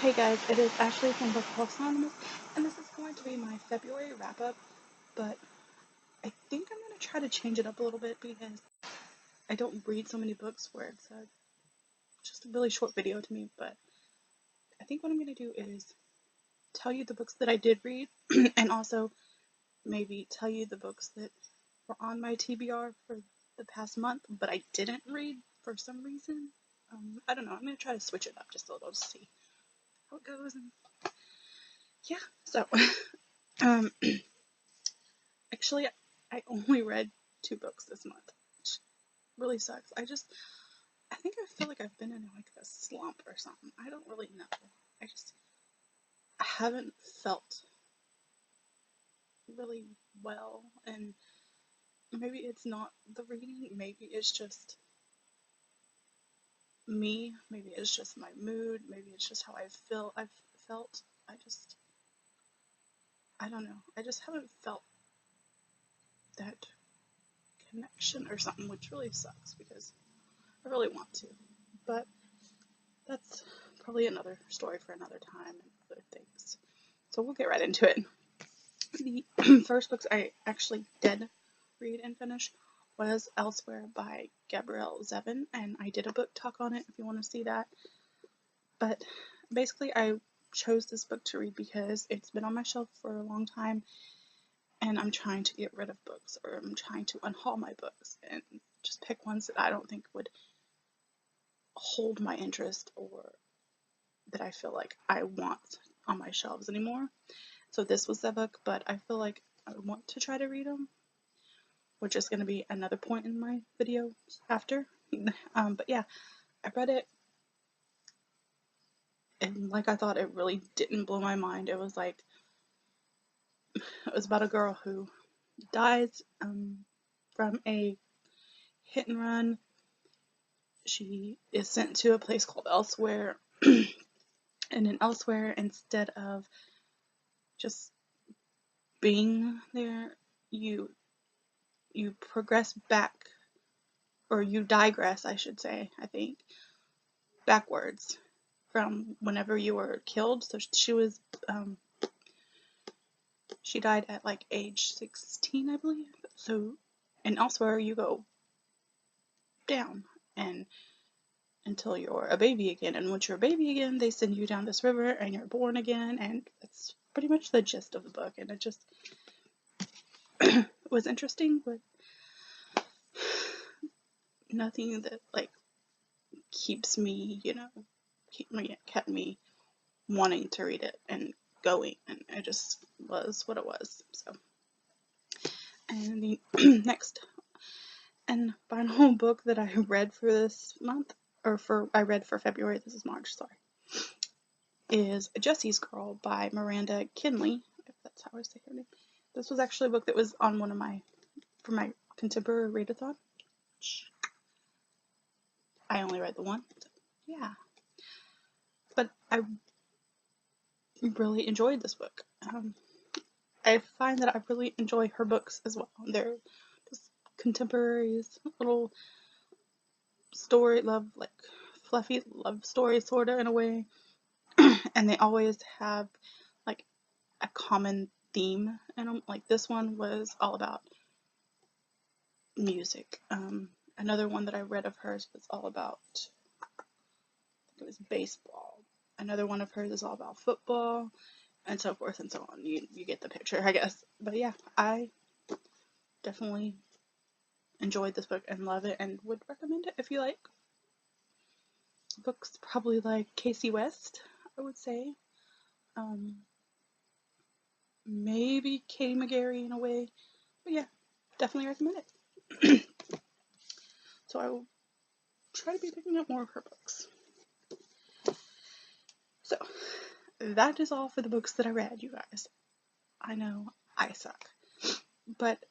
Hey guys, it is Ashley from Bookshelf Anonymous, and this is going to be my February wrap-up, but I think I'm going to try to change it up a little bit because I don't read so many books where it's just a really short video to me, but I think what I'm going to do is tell you the books that I did read, and also maybe tell you the books that were on my TBR for the past month, but I didn't read for some reason. I don't know, I'm going to try to switch it up just a little to see how it goes, and yeah, so... Actually, I only read 2 books this month, which really sucks. I think I feel like I've been in like a slump or something. I don't really know. I haven't felt really well, and maybe it's not the reading, maybe it's just me, maybe it's just my mood, maybe it's just how I've felt. I don't know. I just haven't felt that connection or something, which really sucks because I really want to. But that's probably another story for another time and other things. So we'll get right into it. The first books I actually did read and finish was Elsewhere by Gabrielle Zevin, and I did a book talk on it if you want to see that. But basically I chose this book to read because it's been on my shelf for a long time, and I'm trying to get rid of books, or I'm trying to unhaul my books and just pick ones that I don't think would hold my interest or that I feel like I want on my shelves anymore. So this was the book, but I feel like I want to try to read them, which is going to be another point in my video after. But yeah, I read it, and like I thought, it really didn't blow my mind. It was about a girl who dies from a hit and run. She is sent to a place called Elsewhere, and in Elsewhere, instead of just being there, you progress back, or you digress, I should say, I think, backwards from whenever you were killed. So she died at like age 16, I believe. So, and Elsewhere you go down and until you're a baby again, and once you're a baby again, they send you down this river and you're born again, and that's pretty much the gist of the book. And it just was interesting, but nothing that like kept me wanting to read it and going, and it just was what it was. So, and the next and final book that I read for this month, I read for February, this is March, sorry, is Jessie's Girl by Miranda Kinley, if that's how I say her name. This was actually a book that was on for my contemporary readathon. I only read the one, so yeah. But I really enjoyed this book. I find that I really enjoy her books as well. They're just contemporaries, little fluffy love stories, sorta, in a way. And they always have like a common theme in them. Like this one was all about music. Another one that I read of hers was all about, it was baseball. Another one of hers is all about football, and so forth and so on. You get the picture, I guess. But yeah, I definitely enjoyed this book and love it, and would recommend it if you like books probably like Casey West, I would say. Maybe Katie McGarry in a way. But yeah, definitely recommend it. So I will try to be picking up more of her books. So that is all for the books that I read, you guys. I know I suck. But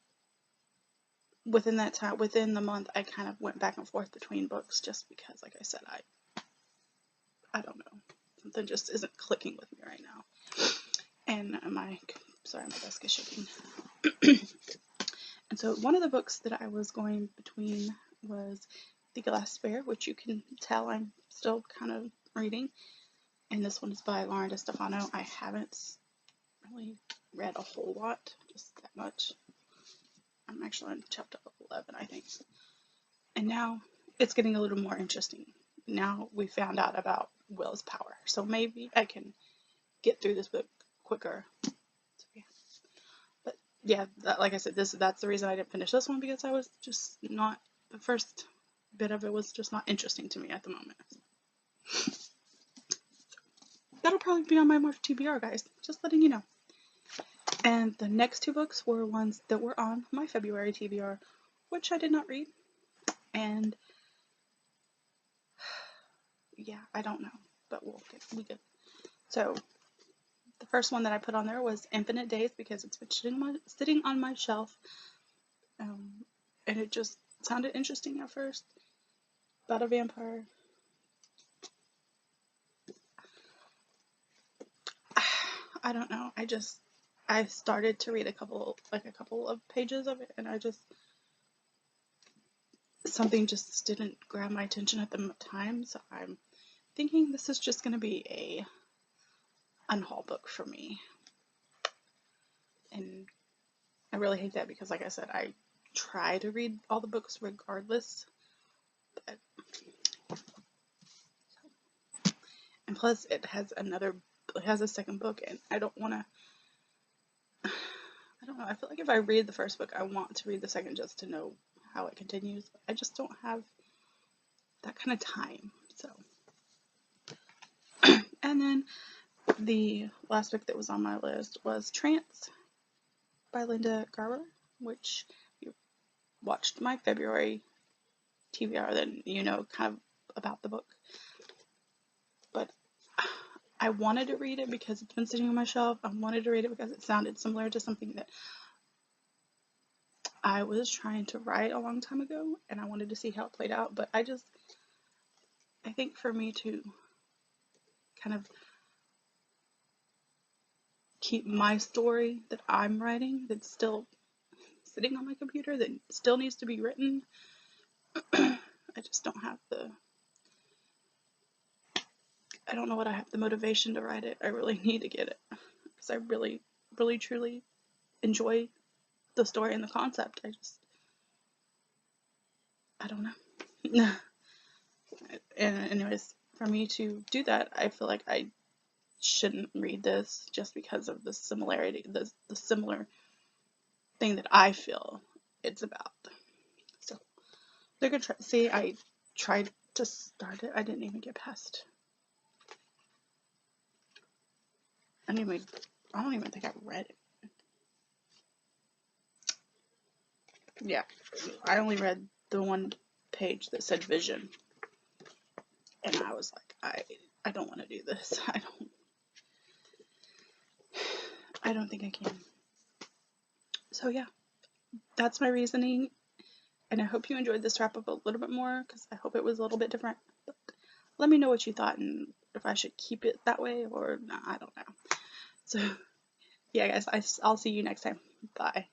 within that time, within the month, I kind of went back and forth between books just because, like I said, I don't know. Something just isn't clicking with me right now. And my desk is shaking. And so one of the books that I was going between was The Glass Bear, which you can tell I'm still kind of reading. And this one is by Lauren DeStefano. I haven't really read a whole lot, just that much. I'm actually on chapter 11, I think. And now it's getting a little more interesting. Now we found out about Will's power, so maybe I can get through this book quicker. So, yeah. But yeah, like I said, that's the reason I didn't finish this one, because I was just not, the first bit of it was just not interesting to me at the moment. That'll probably be on my March TBR, guys. Just letting you know. And the next two books were ones that were on my February TBR, which I did not read. And yeah, I don't know, but we good. So the first one that I put on there was Infinite Days, because it's been sitting on my shelf, and it just sounded interesting at first. About a vampire. I don't know. I started to read a couple of pages of it, and something just didn't grab my attention at the time. So I'm thinking this is just going to be a unhaul book for me. And I really hate that, because like I said, I try to read all the books regardless. But, and plus it has a second book, and I don't want to, I don't know, I feel like if I read the first book, I want to read the second just to know how it continues. I just don't have that kind of time. So, and then the last book that was on my list was Trance by Linda Garber, which you watched my February TBR, then you know kind of about the book. But I wanted to read it because it's been sitting on my shelf. I wanted to read it because it sounded similar to something that I was trying to write a long time ago, and I wanted to see how it played out. But I think for me to kind of keep my story that I'm writing, that's still sitting on my computer, that still needs to be written, I just don't have I don't know what I have the motivation to write it. I really need to get it, because I really, really, truly enjoy the story and the concept. I don't know. And anyways, for me to do that, I feel like I shouldn't read this just because of the similarity, the similar thing that I feel it's about. So they're gonna try. See, I tried to start it. I didn't even get past. I don't even think I read it. Yeah, I only read the one page that said vision, and I was like, I don't want to do this. I don't think I can. So yeah, that's my reasoning, and I hope you enjoyed this wrap up a little bit more, because I hope it was a little bit different. But let me know what you thought, and if I should keep it that way or not. I don't know. So yeah, guys, I'll see you next time. Bye.